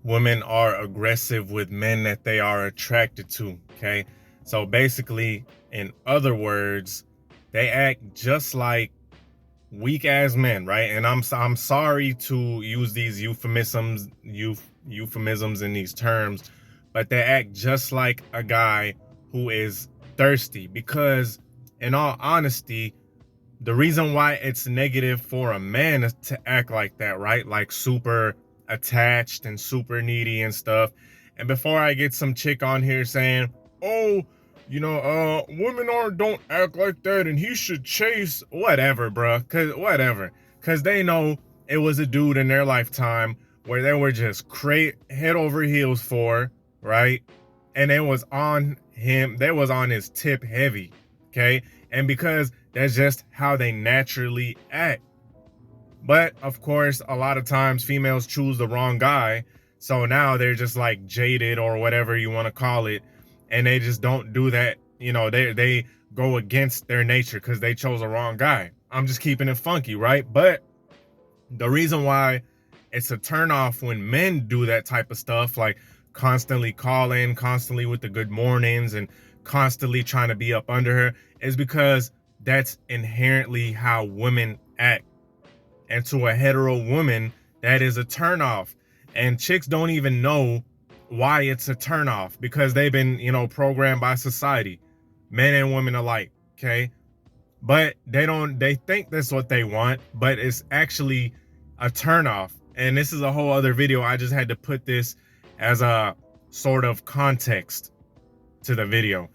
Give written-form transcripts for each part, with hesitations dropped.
women are aggressive with men that they are attracted to. Okay. So basically, in other words, they act just like weak ass men, right? And I'm sorry to use these euphemisms in these terms, but they act just like a guy who is thirsty. Because in all honesty, the reason why it's negative for a man is to act like that, right? Like super attached and super needy and stuff. And before I get some chick on here saying, oh, women don't act like that and he should chase whatever, bruh. Cause they know it was a dude in their lifetime where they were just head over heels for, right? And it was on him, they was on his tip heavy. Okay. And because that's just how they naturally act. But of course, a lot of times females choose the wrong guy. So now they're just like jaded or whatever you want to call it. And they just don't do that. They go against their nature because they chose the wrong guy. I'm just keeping it funky, right? But the reason why it's a turnoff when men do that type of stuff, like constantly calling, constantly with the good mornings and constantly trying to be up under her, is because that's inherently how women act. And to a hetero woman, that is a turnoff. And chicks don't even know why it's a turnoff because they've been, programmed by society, men and women alike. Okay. But they think that's what they want, but it's actually a turnoff. And this is a whole other video. I just had to put this as a sort of context to the video.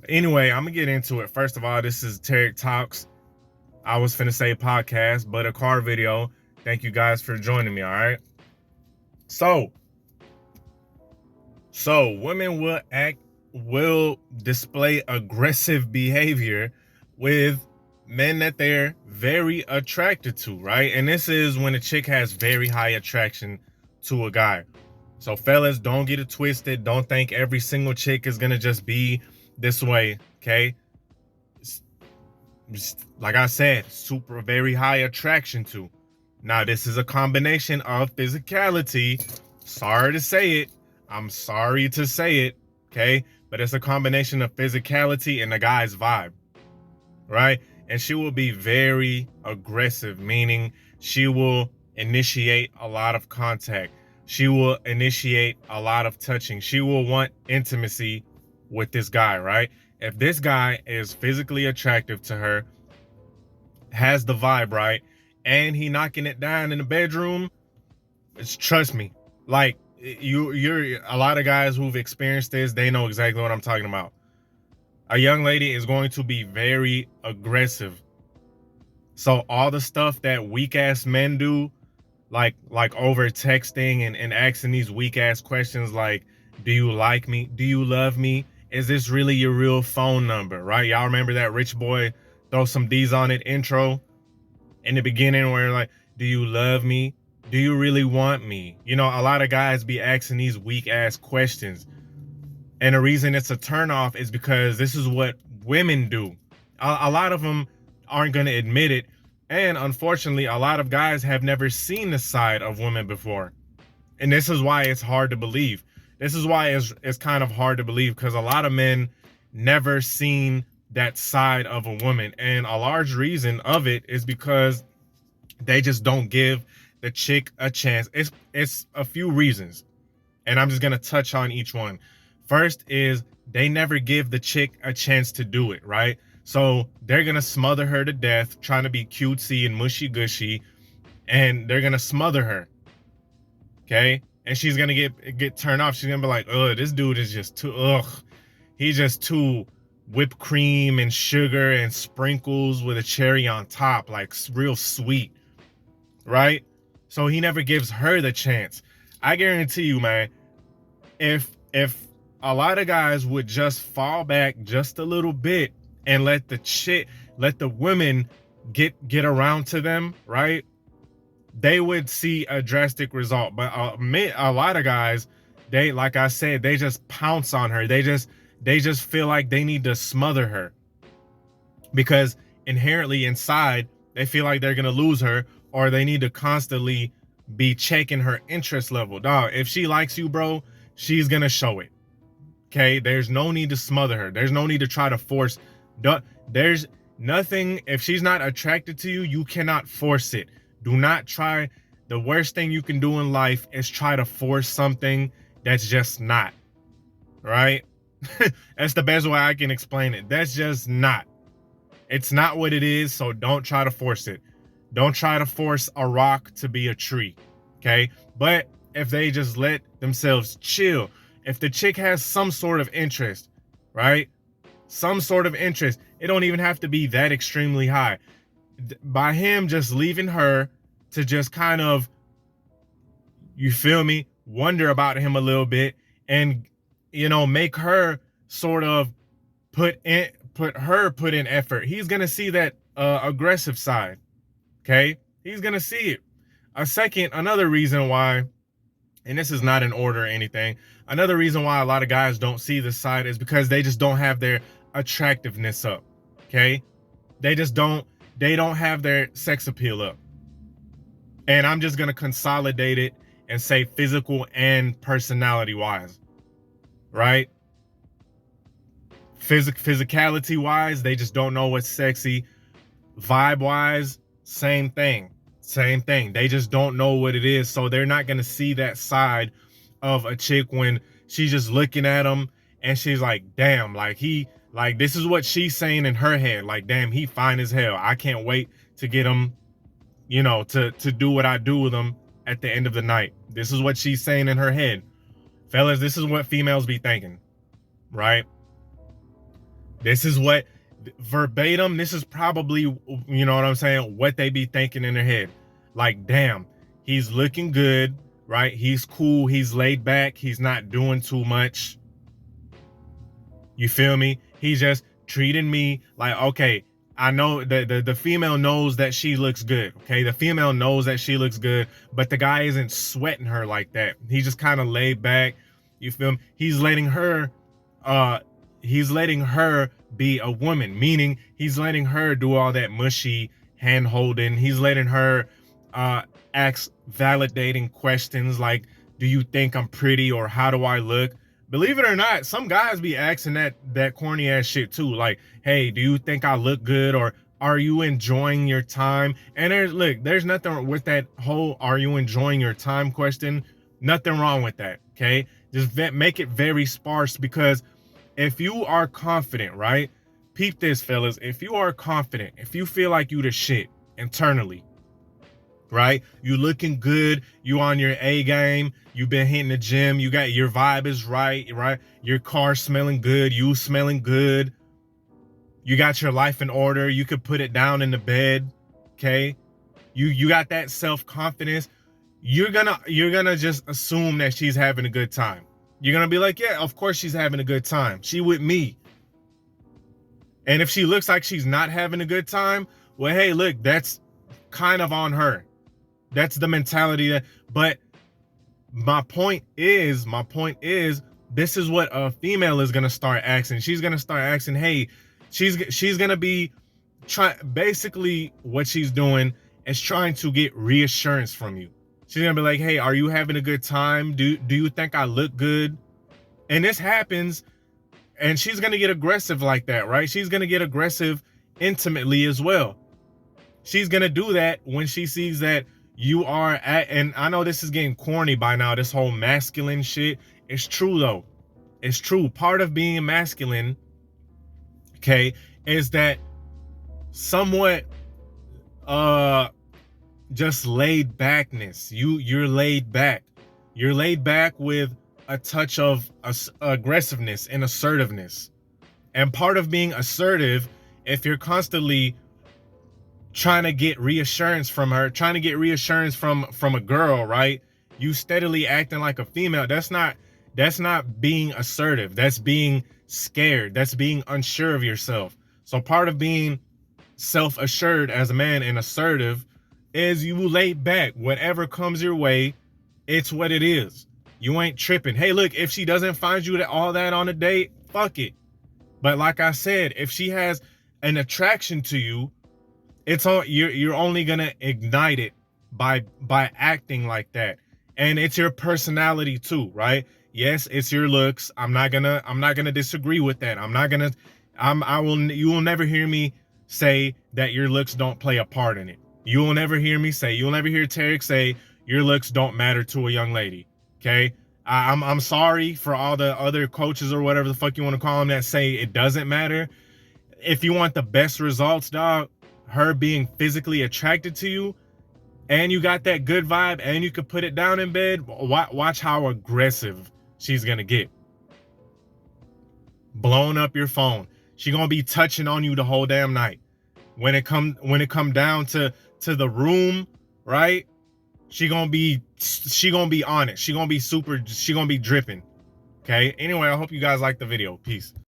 Anyway, I'm gonna get into it. First of all, this is Tarik Talks. I was finna say podcast, but a car video. Thank you guys for joining me. All right. So women will display aggressive behavior with men that they're very attracted to, right? And this is when a chick has very high attraction to a guy. So fellas, don't get it twisted. Don't think every single chick is gonna just be this way, okay? Like I said, super very high attraction to. Now, this is a combination of physicality. Sorry to say it. I'm sorry to say it, okay? But it's a combination of physicality and the guy's vibe, right? And she will be very aggressive, meaning she will initiate a lot of contact. She will initiate a lot of touching. She will want intimacy with this guy, right? If this guy is physically attractive to her, has the vibe, right, and he knocking it down in the bedroom, trust me, like you're a lot of guys who've experienced this, they know exactly what I'm talking about. A young lady is going to be very aggressive. So all the stuff that weak ass men do, like over texting and asking these weak ass questions like, do you like me? Do you love me? Is this really your real phone number? Right? Y'all remember that Rich Boy throw some D's on it intro in the beginning where like, do you love me? Do you really want me? A lot of guys be asking these weak ass questions. And the reason it's a turnoff is because this is what women do. A lot of them aren't going to admit it. And unfortunately, a lot of guys have never seen the side of women before. And this is why it's hard to believe. This is why it's kind of hard to believe, because a lot of men never seen that side of a woman. And a large reason of it is because they just don't give the chick a chance. It's a few reasons. And I'm just going to touch on each one. First is they never give the chick a chance to do it, right? So they're going to smother her to death, trying to be cutesy and mushy gushy, and they're going to smother her. Okay? And she's going to get turned off. She's going to be like, "Ugh, this dude is just he's just too whipped cream and sugar and sprinkles with a cherry on top, like real sweet." Right? So he never gives her the chance. I guarantee you, man, if a lot of guys would just fall back just a little bit and let the women get around to them, right, they would see a drastic result. But a lot of guys, they, like I said, they just pounce on her. They just feel like they need to smother her because inherently inside they feel like they're gonna lose her, or they need to constantly be checking her interest level. Dog, if she likes you, bro, she's gonna show it. Okay, there's no need to smother her. There's no need to try to force. There's nothing. If she's not attracted to you, you cannot force it. Do not try. The worst thing you can do in life is try to force something that's just not. Right? That's the best way I can explain it. That's just not. It's not what it is, so don't try to force it. Don't try to force a rock to be a tree. Okay? But if they just let themselves chill, if the chick has some sort of interest, right? Some sort of interest. It don't even have to be that extremely high. By him just leaving her to just kind of, you feel me, wonder about him a little bit and, you know, make her sort of put in effort. He's going to see that aggressive side. Okay? He's going to see it. Another reason why, and this is not in order or anything, another reason why a lot of guys don't see this side is because they just don't have their attractiveness up. Okay? They don't have their sex appeal up. And I'm just going to consolidate it and say physical and personality wise. Right? Physicality wise, they just don't know what's sexy. Vibe wise, same thing. They just don't know what it is. So they're not going to see that side of a chick when she's just looking at him and she's like, damn, like this is what she's saying in her head. Like, damn, he fine as hell. I can't wait to get him, you know, to do what I do with him at the end of the night. This is what she's saying in her head. Fellas, this is what females be thinking, right? This is what verbatim, this is probably, you know what I'm saying, what they be thinking in their head. Like, damn, he's looking good, right? He's cool, he's laid back, he's not doing too much. You feel me? He's just treating me like, okay, I know the female knows that she looks good. Okay, the female knows that she looks good, but the guy isn't sweating her like that. He's just kind of laid back. You feel me? He's letting her be a woman, meaning he's letting her do all that mushy hand holding. He's letting her ask validating questions like, do you think I'm pretty, or how do I look? Believe it or not, some guys be asking that corny ass shit too. Like, hey, do you think I look good, or are you enjoying your time? And there's nothing with that whole "are you enjoying your time" question. Nothing wrong with that. Okay, just make it very sparse, because if you are confident, right? Peep this, fellas. If you are confident, if you feel like you the shit internally, right? You looking good, you on your A game, you been hitting the gym, you got your vibe is right? Your car smelling good, you smelling good. You got your life in order, you could put it down in the bed, okay? You got that self-confidence. You're gonna just assume that she's having a good time. You're gonna be like, yeah, of course she's having a good time. She with me. And if she looks like she's not having a good time, well, hey, look, that's kind of on her. That's the mentality but my point is, this is what a female is gonna start asking. She's gonna start asking, hey, she's gonna be basically what she's doing is trying to get reassurance from you. She's gonna be like, hey, are you having a good time? Do you think I look good? And this happens, and she's gonna get aggressive like that, right? She's gonna get aggressive intimately as well. She's gonna do that when she sees that you are and I know this is getting corny by now, this whole masculine shit. It's true though. It's true. Part of being masculine, okay, is that somewhat just laid backness. You're laid back. You're laid back with a touch of aggressiveness and assertiveness. And part of being assertive, if you're constantly trying to get reassurance from her, trying to get reassurance from a girl, right? You steadily acting like a female. That's not being assertive. That's being scared. That's being unsure of yourself. So part of being self-assured as a man and assertive is you lay back. Whatever comes your way, it's what it is. You ain't tripping. Hey, look, if she doesn't find you all that on a date, fuck it. But like I said, if she has an attraction to you, it's all you're only gonna ignite it by acting like that. And it's your personality too, right? Yes, it's your looks. I'm not gonna disagree with that. You will never hear me say that your looks don't play a part in it. You'll never hear Tarik say your looks don't matter to a young lady. Okay? I'm sorry for all the other coaches or whatever the fuck you want to call them that say it doesn't matter. If you want the best results, dog, her being physically attracted to you, and you got that good vibe, and you could put it down in bed, watch how aggressive she's gonna get. Blowing up your phone. She gonna be touching on you the whole damn night. When it come down to the room, right? She gonna be on it. She gonna be dripping. Okay. Anyway, I hope you guys like the video. Peace.